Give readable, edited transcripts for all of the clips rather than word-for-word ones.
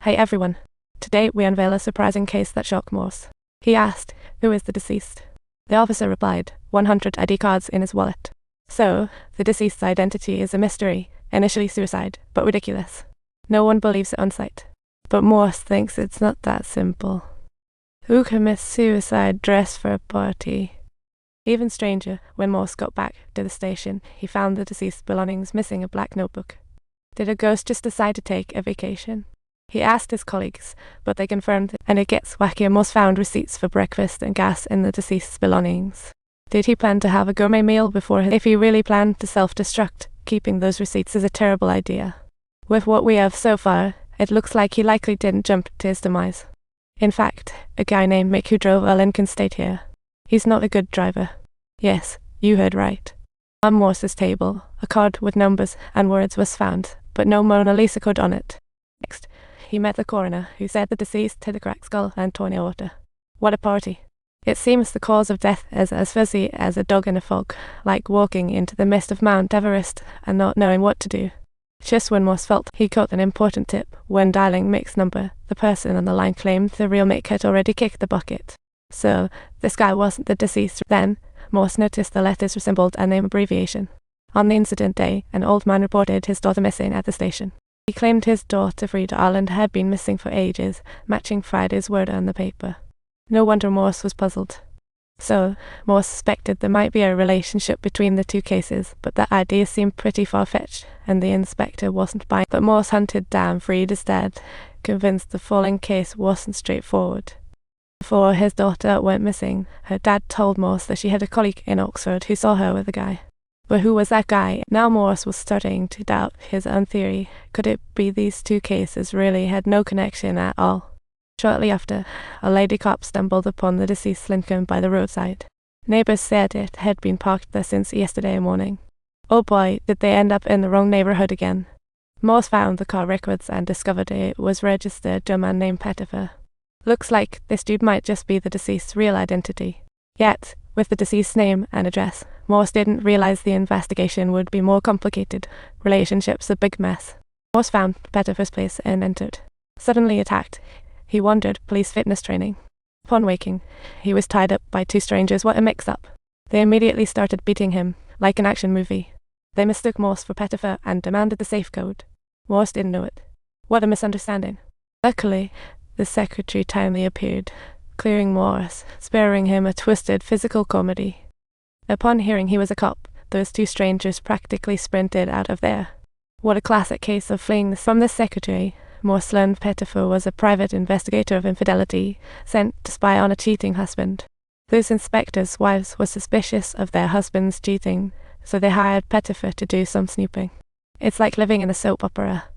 Hey everyone. Today we unveil a surprising case that shocked Morse. He asked, "Who is the deceased?" The officer replied, 100 ID cards in his wallet. So, the deceased's identity is a mystery, initially suicide, but ridiculous. No one believes it on sight. But Morse thinks it's not that simple. Who commits suicide dressed for a party? Even stranger, when Morse got back to the station, he found the deceased's belongings missing a black notebook. Did a ghost just decide to take a vacation? He asked his colleagues, but they confirmed it, and it gets wackier. Morse found receipts for breakfast and gas in the deceased's belongings. Did he plan to have a gourmet meal before if he really planned to self-destruct? Keeping those receipts is a terrible idea. With what we have so far, it looks like he likely didn't jump to his demise. In fact, a guy named Mick who drove a Lincoln stayed here. He's not a good driver. Yes, you heard right. On Morse's table, a card with numbers and words was found, but no Mona Lisa code on it. Next, he met the coroner, who said the deceased had a cracked skull and torn aorta. What a party. It seems the cause of death is as fuzzy as a dog in a fog, like walking into the mist of Mount Everest and not knowing what to do. Just when Morse felt he caught an important tip, when dialing Mick's number, the person on the line claimed the real Mick had already kicked the bucket. So, this guy wasn't the deceased. Then, Morse noticed the letters resembled a name abbreviation. On the incident day, an old man reported his daughter missing at the station. He claimed his daughter Frida Ireland had been missing for ages, matching Friday's word on the paper. No wonder Morse was puzzled. So, Morse suspected there might be a relationship between the two cases, but that idea seemed pretty far-fetched, and the inspector wasn't buying. But Morse hunted down Frida's dad, convinced the falling case wasn't straightforward. Before his daughter went missing, her dad told Morse that she had a colleague in Oxford who saw her with a guy. But who was that guy? Now Morse was starting to doubt his own theory. Could it be these two cases really had no connection at all? Shortly after, a lady cop stumbled upon the deceased Lincoln by the roadside. Neighbors said it had been parked there since yesterday morning. Oh boy, did they end up in the wrong neighborhood again. Morse found the car records and discovered it was registered to a man named Pettifer. Looks like this dude might just be the deceased's real identity. Yet, with the deceased's name and address, Morse didn't realize the investigation would be more complicated. Relationships a big mess. Morse found Pettifer's place and entered. Suddenly attacked, he wandered police fitness training. Upon waking, he was tied up by two strangers. What a mix-up. They immediately started beating him, like an action movie. They mistook Morse for Pettifer and demanded the safe code. Morse didn't know it. What a misunderstanding. Luckily, the secretary timely appeared, clearing Morse, sparing him a twisted physical comedy. Upon hearing he was a cop, those two strangers practically sprinted out of there. What a classic case of fleeing from the secretary. Morse learned Pettifer was a private investigator of infidelity, sent to spy on a cheating husband. Those inspectors' wives were suspicious of their husbands cheating, so they hired Pettifer to do some snooping. It's like living in a soap opera.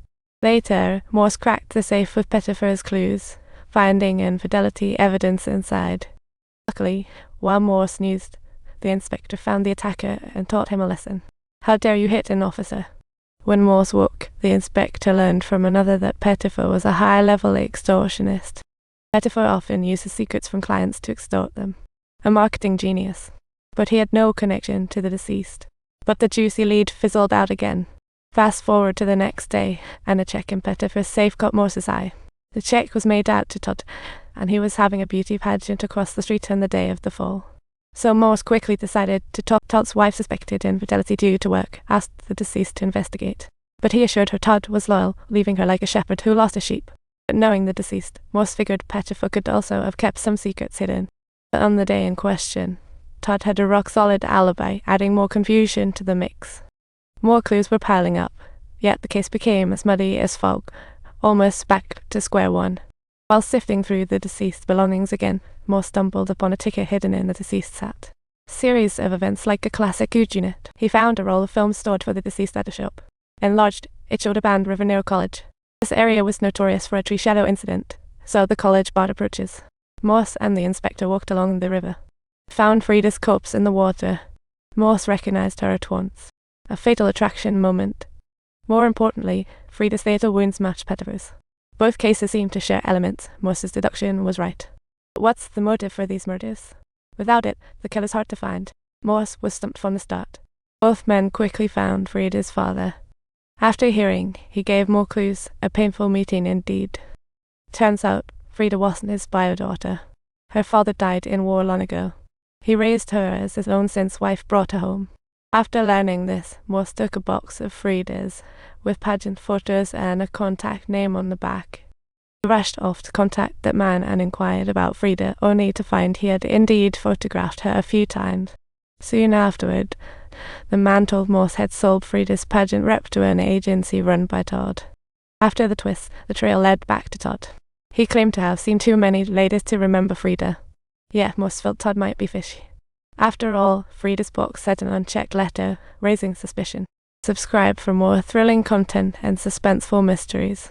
Later, Morse cracked the safe with Pettifer's clues, finding infidelity evidence inside. Luckily, while Morse snoozed, the inspector found the attacker and taught him a lesson. How dare you hit an officer? When Morse woke, the inspector learned from another that Pettifer was a high-level extortionist. Pettifer often uses secrets from clients to extort them. A marketing genius. But he had no connection to the deceased. But the juicy lead fizzled out again. Fast forward to the next day, and a check in Pettifer's safe caught Morse's eye. The check was made out to Todd, and he was having a beauty pageant across the street on the day of the fall. So Morse quickly decided to talk Todd's wife suspected infidelity due to work, asked the deceased to investigate. But he assured her Todd was loyal, leaving her like a shepherd who lost a sheep. But knowing the deceased, Morse figured Pettifer could also have kept some secrets hidden. But on the day in question, Todd had a rock-solid alibi, adding more confusion to the mix. More clues were piling up, yet the case became as muddy as fog, almost back to square one. While sifting through the deceased's belongings again, Morse stumbled upon a ticket hidden in the deceased's hat. Series of events like a classic Goods unit. He found a roll of film stored for the deceased at a shop. Enlarged, it showed a band River near college. This area was notorious for a tree shadow incident, so the college barred approaches. Morse and the inspector walked along the river. Found Frida's corpse in the water. Morse recognized her at once. A fatal attraction moment. More importantly, Frida's fatal wounds matched Pettifer's. Both cases seemed to share elements. Morse's deduction was right. But what's the motive for these murders? Without it, the killer's hard to find. Morse was stumped from the start. Both men quickly found Frida's father. After hearing, he gave more clues. A painful meeting indeed. Turns out, Frida wasn't his bio daughter. Her father died in war long ago. He raised her as his own since wife brought her home. After learning this, Morse took a box of Frida's with pageant photos and a contact name on the back. He rushed off to contact that man and inquired about Frida, only to find he had indeed photographed her a few times. Soon afterward, the man told Morse had sold Frida's pageant rep to an agency run by Todd. After the twist, the trail led back to Todd. He claimed to have seen too many ladies to remember Frida. Yet Morse felt Todd might be fishy. After all, Frida's box said an unchecked letter, raising suspicion. Subscribe for more thrilling content and suspenseful mysteries.